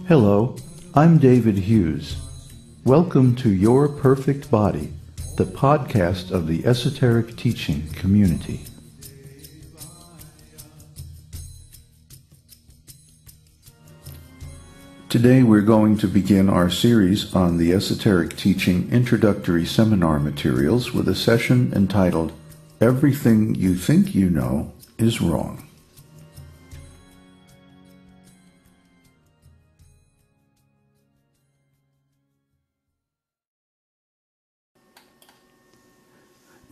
Hello, I'm David Hughes. Welcome to Your Perfect Body, the podcast of the Esoteric Teaching community. Today we're going to begin our series on the Esoteric Teaching Introductory Seminar Materials with a session entitled, Everything You Think You Know is Wrong.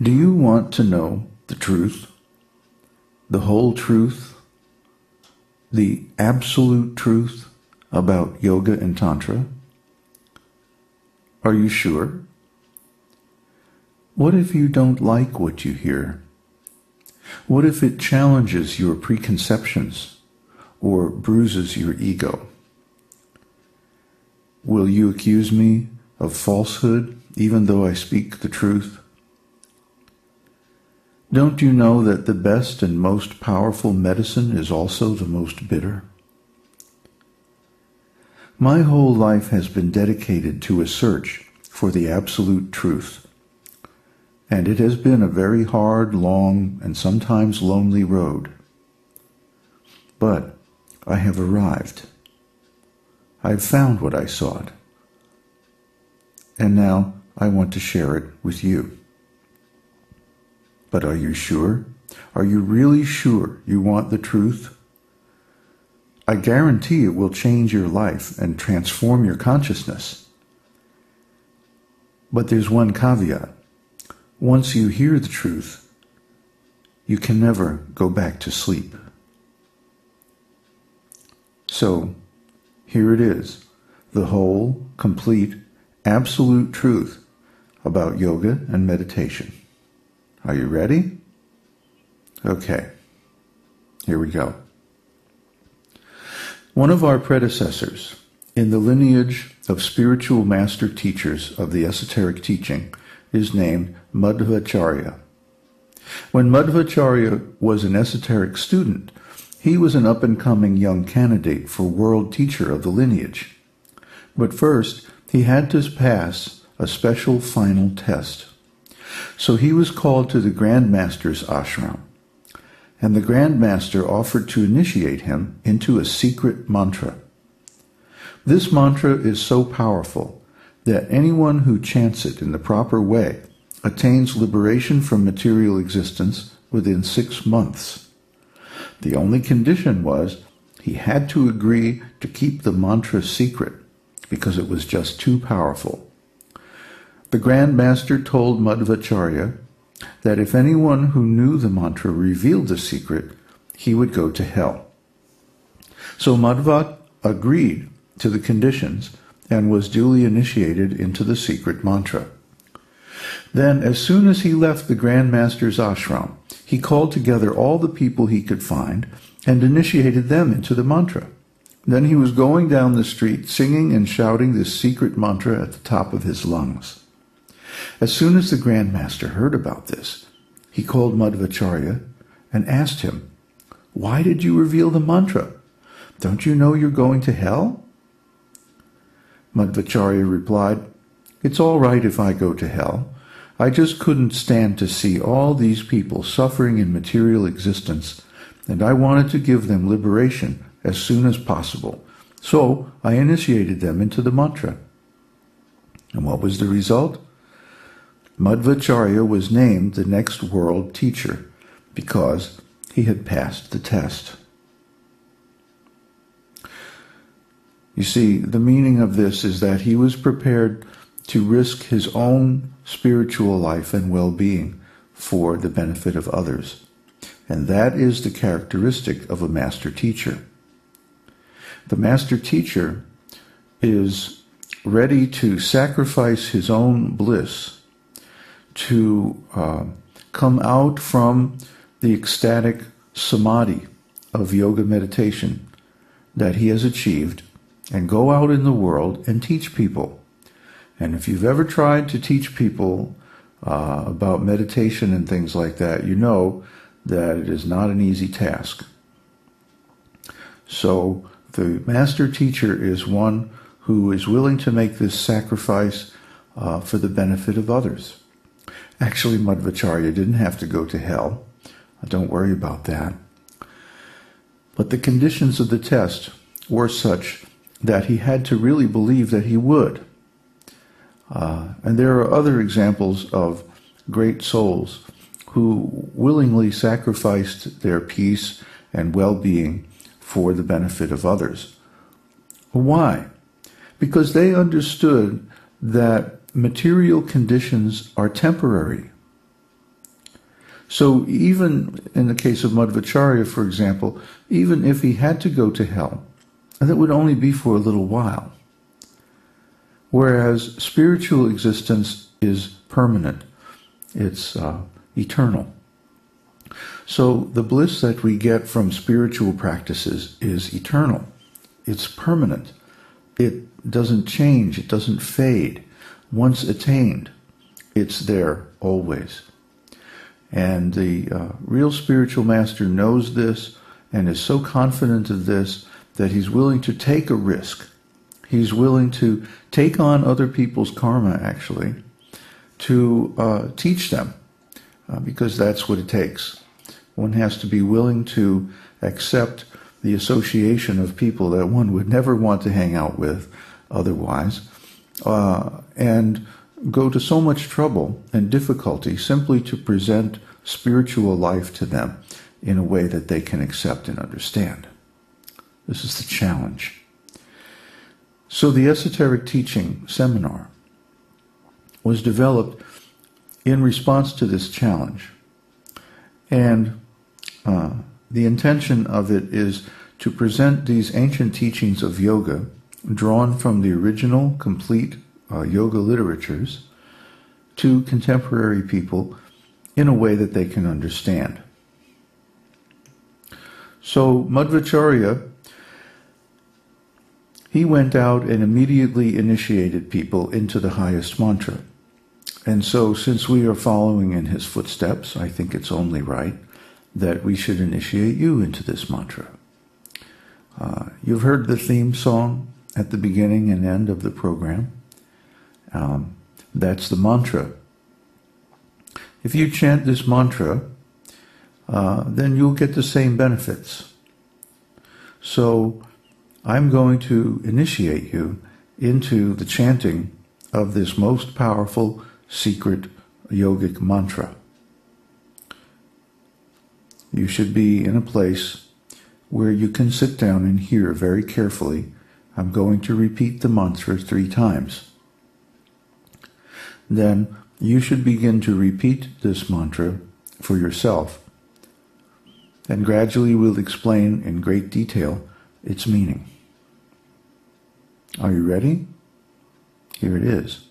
Do you want to know the truth, the whole truth, the absolute truth about Yoga and Tantra? Are you sure? What if you don't like what you hear? What if it challenges your preconceptions or bruises your ego? Will you accuse me of falsehood even though I speak the truth? Don't you know that the best and most powerful medicine is also the most bitter? My whole life has been dedicated to a search for the absolute truth, and it has been a very hard, long, and sometimes lonely road. But I have arrived. I've found what I sought, and now I want to share it with you. But are you sure? Are you really sure you want the truth? I guarantee it will change your life and transform your consciousness. But there's one caveat. Once you hear the truth, you can never go back to sleep. So, here it is, the whole, complete, absolute truth about yoga and meditation. Are you ready? Okay, here we go. One of our predecessors in the lineage of spiritual master teachers of the esoteric teaching is named Madhvacharya. When Madhvacharya was an esoteric student, he was an up-and-coming young candidate for world teacher of the lineage. But first, he had to pass a special final test. So he was called to the Grand Master's ashram, and the Grand Master offered to initiate him into a secret mantra. This mantra is so powerful that anyone who chants it in the proper way attains liberation from material existence within 6 months. The only condition was he had to agree to keep the mantra secret because it was just too powerful. The Grand Master told Madhvacharya that if anyone who knew the mantra revealed the secret, he would go to hell. So Madhva agreed to the conditions and was duly initiated into the secret mantra. Then, as soon as he left the Grand Master's ashram, he called together all the people he could find and initiated them into the mantra. Then he was going down the street singing and shouting this secret mantra at the top of his lungs. As soon as the Grand Master heard about this, he called Madhvacharya and asked him, "Why did you reveal the mantra? Don't you know you're going to hell?" Madhvacharya replied, "It's all right if I go to hell. I just couldn't stand to see all these people suffering in material existence, and I wanted to give them liberation as soon as possible. So I initiated them into the mantra." And what was the result? Madhvacharya was named the next world teacher because he had passed the test. You see, the meaning of this is that he was prepared to risk his own spiritual life and well-being for the benefit of others. And that is the characteristic of a master teacher. The master teacher is ready to sacrifice his own bliss to come out from the ecstatic samadhi of yoga meditation that he has achieved and go out in the world and teach people. And if you've ever tried to teach people about meditation and things like that, you know that it is not an easy task. So The master teacher is one who is willing to make this sacrifice for the benefit of others. Actually, Madhvacharya didn't have to go to hell. Don't worry about that. But the conditions of the test were such that he had to really believe that he would. And there are other examples of great souls who willingly sacrificed their peace and well-being for the benefit of others. Why? Because they understood that material conditions are temporary. So even in the case of Madhvacharya, for example, even if he had to go to hell, that would only be for a little while. Whereas spiritual existence is permanent. It's eternal. So the bliss that we get from spiritual practices is eternal. It's permanent. It doesn't change. It doesn't fade. Once attained, it's there always. And the real spiritual master knows this and is so confident of this that he's willing to take a risk. He's willing to take on other people's karma, actually, to teach them, because that's what it takes. One has to be willing to accept the association of people that one would never want to hang out with otherwise, and go to so much trouble and difficulty simply to present spiritual life to them in a way that they can accept and understand. This is the challenge. So the esoteric teaching seminar was developed in response to this challenge. And the intention of it is to present these ancient teachings of yoga drawn from the original complete yoga literatures to contemporary people in a way that they can understand. So Madhvacharya, he went out and immediately initiated people into the highest mantra. And so since we are following in his footsteps, I think it's only right that we should initiate you into this mantra. You've heard the theme song at the beginning and end of the program. That's the mantra. If you chant this mantra, then you'll get the same benefits. So I'm going to initiate you into the chanting of this most powerful secret yogic mantra. You should be in a place where you can sit down and hear very carefully. I'm going to repeat the mantra 3 times. Then you should begin to repeat this mantra for yourself, and gradually we'll explain in great detail its meaning. Are you ready? Here it is.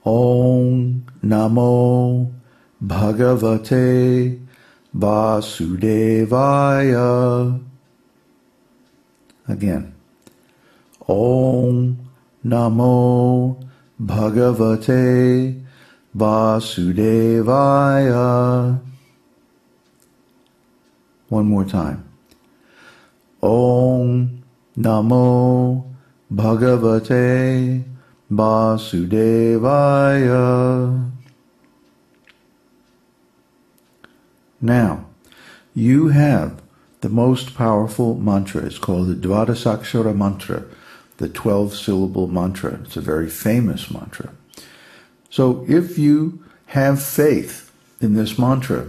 Om Namo Bhagavate Vasudevaya. Again. Om Namo Bhagavate Vasudevaya. One more time. Om Namo Bhagavate Vasudevaya. Now, you have the most powerful mantra. It's called the Dvadasakshara mantra, the 12-syllable mantra. It's a very famous mantra. So if you have faith in this mantra,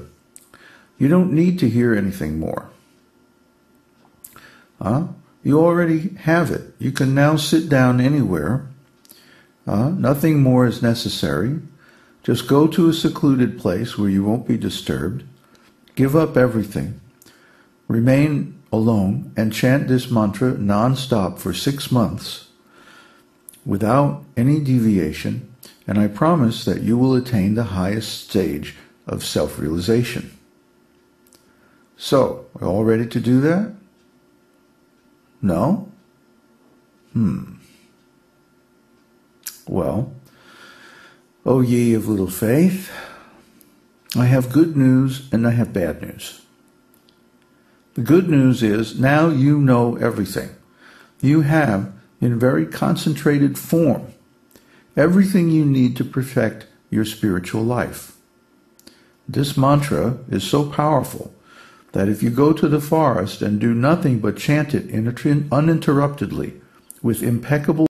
you don't need to hear anything more. You already have it. You can now sit down anywhere. Nothing more is necessary. Just go to a secluded place where you won't be disturbed. Give up everything. Remain alone and chant this mantra non-stop for 6 months without any deviation, and I promise that you will attain the highest stage of self-realization. So, are you all ready to do that? No? Well, O ye of little faith, I have good news and I have bad news. The good news is now you know everything. You have, in very concentrated form, everything you need to perfect your spiritual life. This mantra is so powerful that if you go to the forest and do nothing but chant it uninterruptedly with impeccable